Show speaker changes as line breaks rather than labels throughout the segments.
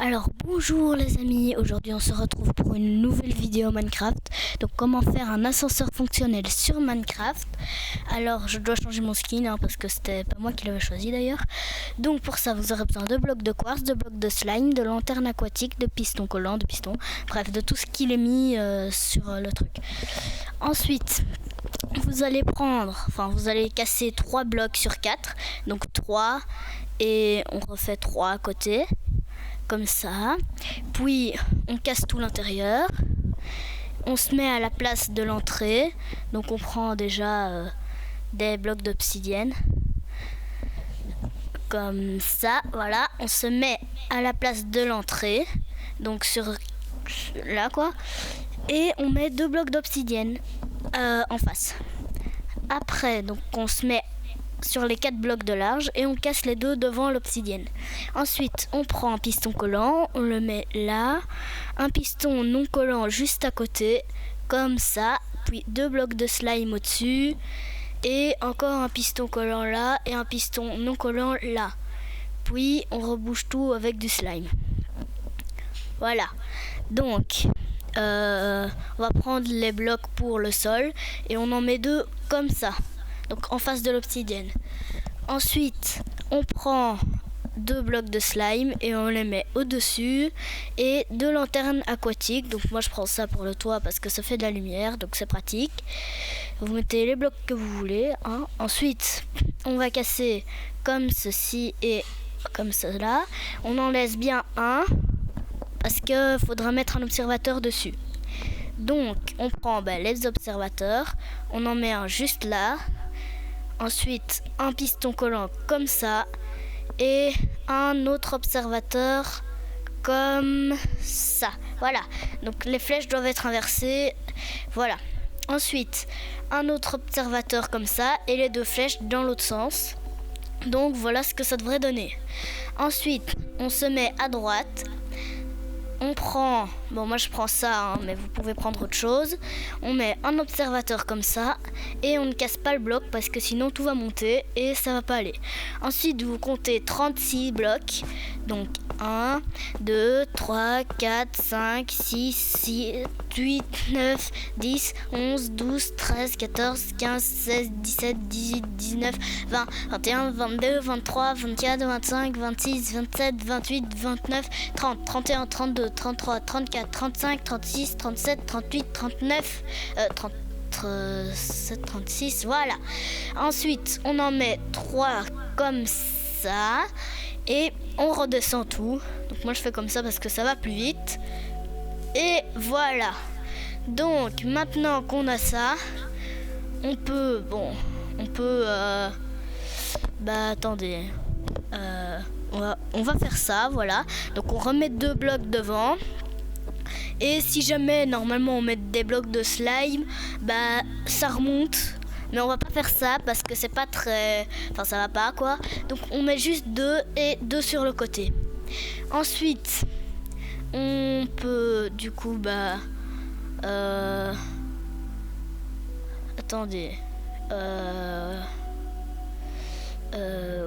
Alors bonjour les amis, aujourd'hui on se retrouve pour une nouvelle vidéo Minecraft. Donc comment faire un ascenseur fonctionnel sur Minecraft. Alors je dois changer mon skin parce que c'était pas moi qui l'avais choisi d'ailleurs. Donc pour ça vous aurez besoin de blocs de quartz, de blocs de slime, de lanternes aquatiques, de pistons collants, de pistons, bref de tout ce qu'il est mis sur le truc. Ensuite vous allez casser 3 blocs sur 4, donc 3 et on refait 3 à côté. Comme ça, puis on casse tout l'intérieur, on se met à la place de l'entrée, donc on prend déjà des blocs d'obsidienne, comme ça, voilà, on se met à la place de l'entrée, donc sur là quoi, et on met 2 blocs d'obsidienne en face. Après, donc on se met sur les 4 blocs de large et on casse les 2 devant l'obsidienne. Ensuite, on prend un piston collant, on le met là, un piston non collant juste à côté, comme ça, puis 2 blocs de slime au-dessus, et encore un piston collant là et un piston non collant là. Puis on rebouche tout avec du slime. Voilà. Donc, on va prendre les blocs pour le sol et on en met 2 comme ça. Donc en face de l'obsidienne. Ensuite, on prend 2 blocs de slime et on les met au-dessus et 2 lanternes aquatiques. Donc moi je prends ça pour le toit parce que ça fait de la lumière, donc c'est pratique. Vous mettez les blocs que vous voulez. Ensuite, on va casser comme ceci et comme cela. On en laisse bien un parce qu'il faudra mettre un observateur dessus. Donc on prend les observateurs, on en met un juste là. Ensuite, un piston collant comme ça et un autre observateur comme ça. Voilà, donc les flèches doivent être inversées. Voilà. Ensuite, un autre observateur comme ça et les 2 flèches dans l'autre sens. Donc voilà ce que ça devrait donner. Ensuite, on se met à droite. On prend, moi je prends ça, mais vous pouvez prendre autre chose. On met un observateur comme ça et on ne casse pas le bloc parce que sinon tout va monter et ça va pas aller. Ensuite vous comptez 36 blocs, donc 1, 2, 3, 4, 5, 6, 7, 8, 9, 10, 11, 12, 13, 14, 15, 16, 17, 18, 19, 20, 21, 22, 23, 24, 25, 26, 27, 28, 29, 30, 31, 32, 33, 34, 35, 36, 37, 38, 39, 37, 36, voilà. Ensuite, on en met 3 comme ça et on redescend tout. Donc moi je fais comme ça parce que ça va plus vite. Et voilà. Donc maintenant qu'on a ça, on peut, attendez. On va faire ça, voilà. Donc on remet 2 blocs devant. Et si jamais normalement on met des blocs de slime, ça remonte. Mais on va pas faire ça parce que c'est pas très... Enfin ça va pas quoi. Donc on met juste 2 et 2 sur le côté. Ensuite, on peut du coup attendez.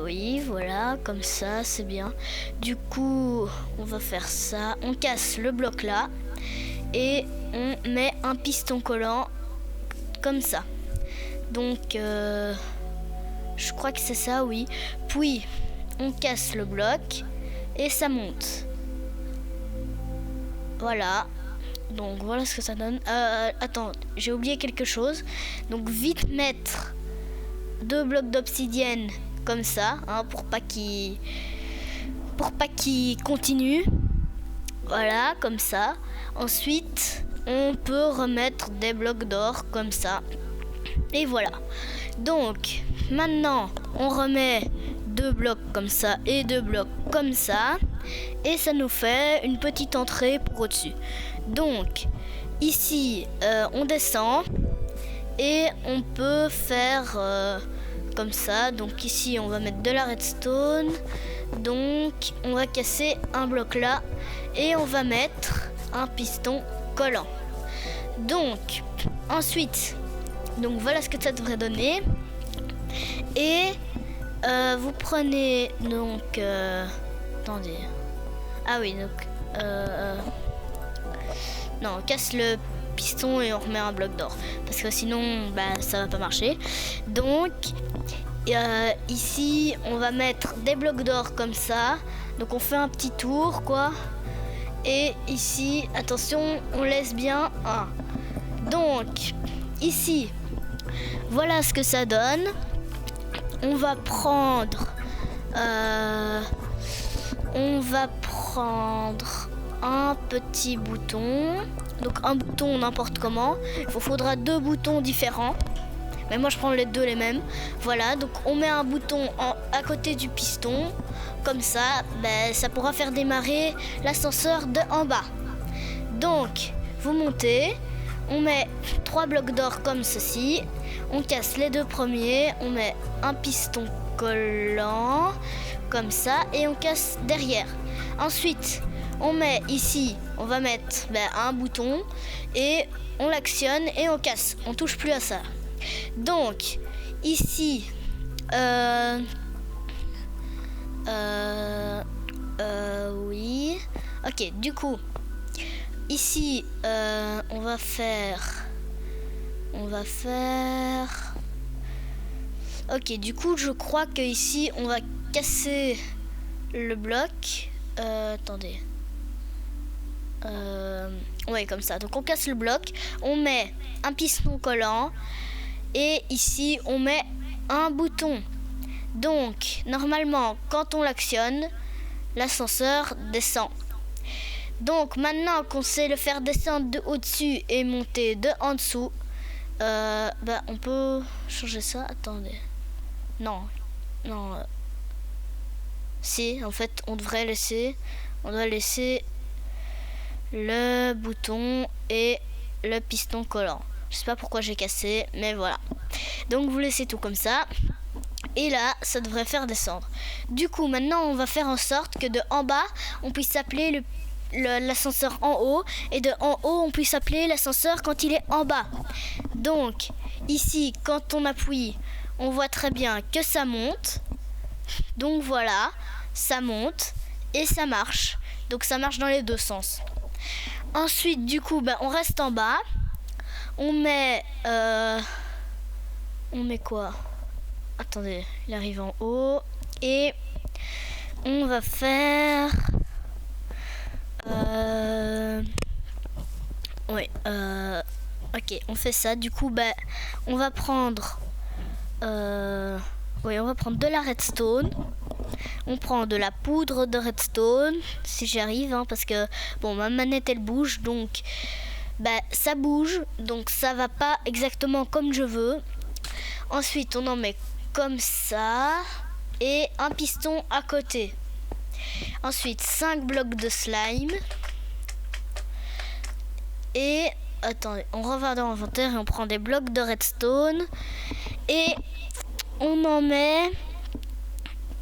Oui, voilà, comme ça, c'est bien. Du coup, on va faire ça. On casse le bloc là et on met un piston collant comme ça. Donc, je crois que c'est ça, oui. Puis, on casse le bloc et ça monte. Voilà. Donc, voilà ce que ça donne. Attends, j'ai oublié quelque chose. Donc, vite mettre 2 blocs d'obsidienne comme ça, pour pas qu'il continue. Voilà, comme ça. Ensuite, on peut remettre des blocs d'or comme ça. Et voilà. Donc, maintenant, on remet 2 blocs comme ça et 2 blocs comme ça. Et ça nous fait une petite entrée pour au-dessus. Donc, ici, on descend. Et on peut faire comme ça. Donc ici on va mettre de la redstone. Donc on va casser un bloc là. Et on va mettre un piston collant. Donc ensuite, donc voilà ce que ça devrait donner. Et vous prenez donc... attendez. Ah oui, donc... Non, on casse le piston et on remet un bloc d'or. Parce que sinon, bah, ça va pas marcher. Donc, ici, on va mettre des blocs d'or comme ça. Donc on fait un petit tour, quoi. Et ici, attention, on laisse bien un. Donc, ici, voilà ce que ça donne. On va prendre... un petit bouton. Donc un bouton n'importe comment. Il faudra 2 boutons différents. Mais moi je prends les deux les mêmes. Voilà, donc on met un bouton à côté du piston. Comme ça, ben, ça pourra faire démarrer l'ascenseur de en bas. Donc, vous montez. On met 3 blocs d'or comme ceci. On casse les 2 premiers. On met un piston collant comme ça. Et on casse derrière. Ensuite, on met ici, on va mettre un bouton. Et on l'actionne et on casse. On touche plus à ça. Donc, ici, oui. Ok, du coup, ici, on va faire... Ok, du coup, je crois que ici, on va casser le bloc. Attendez. Ouais, comme ça. Donc, on casse le bloc. On met un piston collant. Et ici, on met un bouton. Donc, normalement, quand on l'actionne, l'ascenseur descend. Donc, maintenant qu'on sait le faire descendre de au-dessus et monter de en dessous, on peut changer ça. Attendez. Non. Si, en fait, on doit laisser le bouton et le piston collant. Je sais pas pourquoi j'ai cassé, mais voilà. Donc, vous laissez tout comme ça. Et là, ça devrait faire descendre. Du coup, maintenant, on va faire en sorte que de en bas, on puisse appeler l'ascenseur en haut. Et de en haut, on puisse appeler l'ascenseur quand il est en bas. Donc, ici, quand on appuie, on voit très bien que ça monte. Donc voilà, ça monte et ça marche. Donc ça marche dans les deux sens. Ensuite, du coup, on reste en bas. On met quoi? Attendez, il arrive en haut. Et on va faire... ok, on fait ça. Du coup, on va prendre... on va prendre de la redstone. On prend de la poudre de redstone, si j'y arrive, hein, parce que, bon, ma manette, elle bouge, donc... ça bouge, donc ça va pas exactement comme je veux. Ensuite, on en met comme ça et un piston à côté. Ensuite, 5 blocs de slime. Et attendez, on revient dans l'inventaire et on prend des blocs de redstone et on en met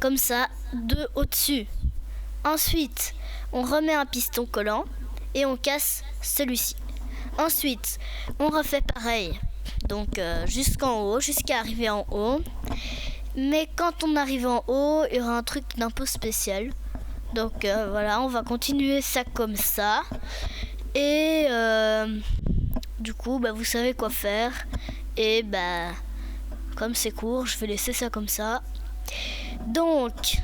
comme ça 2 au-dessus. Ensuite, on remet un piston collant et on casse celui-ci. Ensuite, on refait pareil. Donc jusqu'en haut, jusqu'à arriver en haut. Mais quand on arrive en haut, il y aura un truc d'un peu spécial. Donc voilà, on va continuer ça comme ça. Et du coup, vous savez quoi faire. Et comme c'est court, je vais laisser ça comme ça. Donc,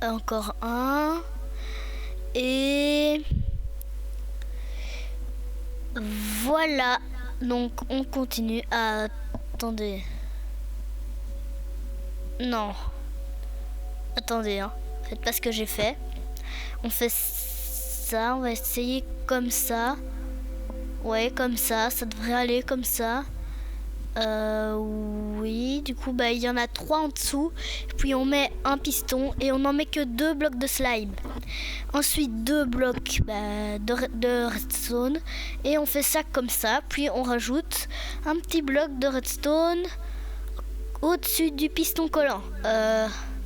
encore un. Et voilà. Donc, on continue. Attendez. Non. Attendez, hein. Faites pas ce que j'ai fait. On fait ça. On va essayer comme ça. Ouais, comme ça. Ça devrait aller comme ça. Oui, du coup, il y en a 3 en dessous. Puis on met un piston et on n'en met que 2 blocs de slime. Ensuite, 2 blocs de redstone. Et on fait ça comme ça. Puis on rajoute un petit bloc de redstone au-dessus du piston collant.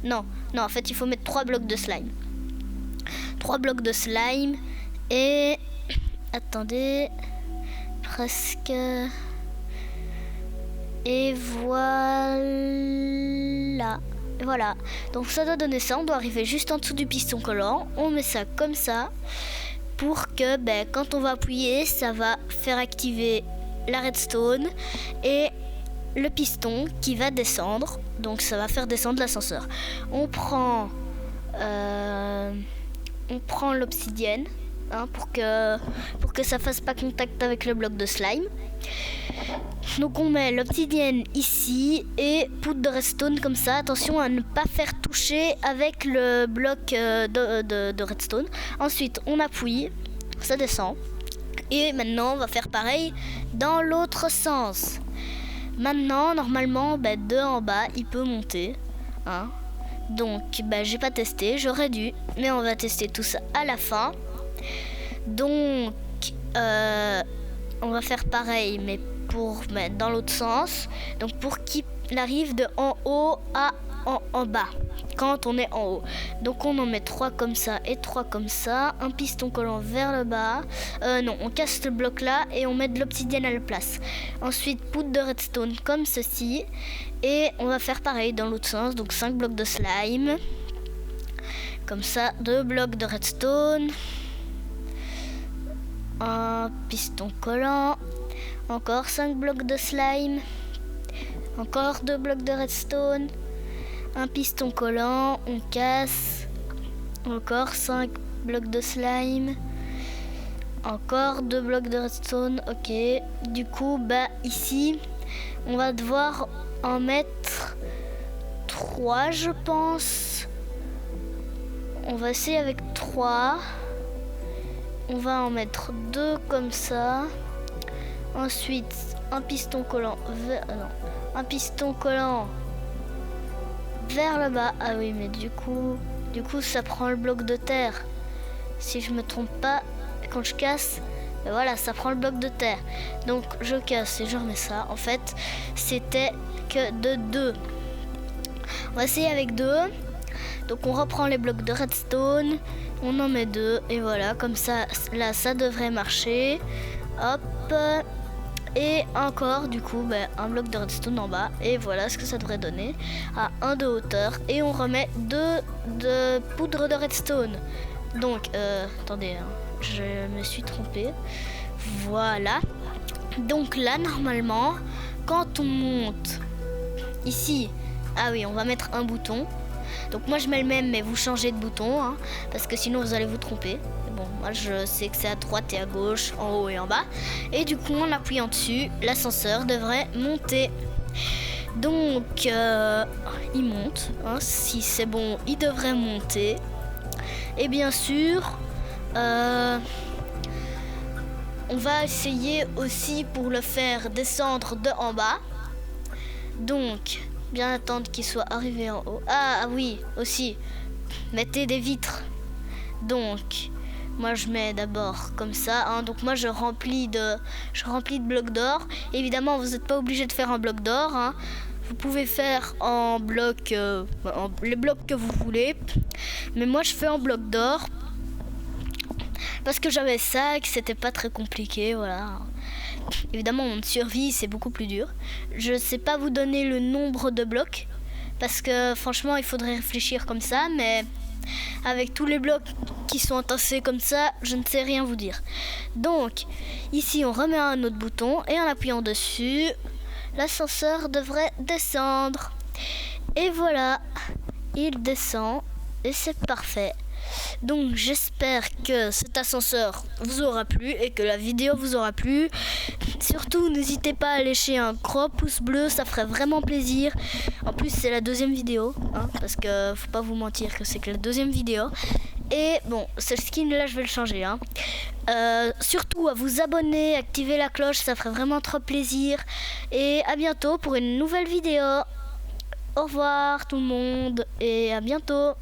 Non, en fait, il faut mettre 3 blocs de slime. 3 blocs de slime. Et... attendez... presque... Et voilà. Et voilà, donc ça doit donner ça. On doit arriver juste en dessous du piston collant. On met ça comme ça pour que quand on va appuyer, ça va faire activer la redstone et le piston qui va descendre. Donc ça va faire descendre l'ascenseur. On prend l'obsidienne pour que ça fasse pas contact avec le bloc de slime. Donc on met l'obsidienne ici et poudre de redstone comme ça. Attention à ne pas faire toucher avec le bloc de redstone. Ensuite on appuie, ça descend. Et maintenant on va faire pareil dans l'autre sens. Maintenant normalement de en bas il peut monter. Donc j'ai pas testé, j'aurais dû. Mais on va tester tout ça à la fin. Donc on va faire pareil mais pour mettre dans l'autre sens, donc pour qu'il arrive de en haut à en bas quand on est en haut. Donc on en met 3 comme ça et 3 comme ça, un piston collant vers le bas. Non, on casse le bloc là et on met de l'obsidienne à la place. Ensuite poudre de redstone comme ceci et on va faire pareil dans l'autre sens, donc 5 blocs de slime comme ça, 2 blocs de redstone, un piston collant, encore 5 blocs de slime, encore 2 blocs de redstone, un piston collant, on casse, encore 5 blocs de slime, encore 2 blocs de redstone, ok. Du coup, ici, on va devoir en mettre 3, je pense. On va essayer avec 3. On va en mettre 2 comme ça. Ensuite, un piston collant vers le bas. Ah oui, mais du coup, ça prend le bloc de terre. Si je me trompe pas, quand je casse, voilà, ça prend le bloc de terre. Donc, je casse et je remets ça. En fait, c'était que de 2. On va essayer avec 2. Donc, on reprend les blocs de redstone. On en met 2. Et voilà, comme ça, là, ça devrait marcher. Hop. Et encore du coup un bloc de redstone en bas. Et voilà ce que ça devrait donner à 1 de hauteur. Et on remet 2 de poudre de redstone. Donc attendez, je me suis trompée. Voilà. Donc là normalement quand on monte ici, ah oui, on va mettre un bouton. Donc moi je mets le même mais vous changez de bouton parce que sinon vous allez vous tromper. Bon, moi je sais que c'est à droite et à gauche, en haut et en bas. Et du coup en appuyant dessus, l'ascenseur devrait monter. Donc il monte, si c'est bon il devrait monter. Et bien sûr on va essayer aussi pour le faire descendre de en bas. Donc bien attendre qu'il soit arrivé en haut. Ah oui, aussi, mettez des vitres. Donc, moi je mets d'abord comme ça. Donc moi je remplis de blocs d'or. Évidemment, vous n'êtes pas obligé de faire un bloc d'or. Vous pouvez faire en bloc, les blocs que vous voulez. Mais moi je fais en bloc d'or. Parce que j'avais ça et que c'était pas très compliqué, voilà. Évidemment, en survie, c'est beaucoup plus dur. Je ne sais pas vous donner le nombre de blocs, parce que franchement, il faudrait réfléchir comme ça, mais avec tous les blocs qui sont entassés comme ça, je ne sais rien vous dire. Donc, ici, on remet un autre bouton, et en appuyant dessus, l'ascenseur devrait descendre. Et voilà, il descend, et c'est parfait. Donc j'espère que cet ascenseur vous aura plu et que la vidéo vous aura plu. Surtout n'hésitez pas à lécher un gros pouce bleu, ça ferait vraiment plaisir. En plus c'est la 2e vidéo, parce que faut pas vous mentir que c'est que la 2e vidéo. Et bon, ce skin là je vais le changer. Surtout à vous abonner, activer la cloche, ça ferait vraiment trop plaisir. Et à bientôt pour une nouvelle vidéo. Au revoir tout le monde et à bientôt.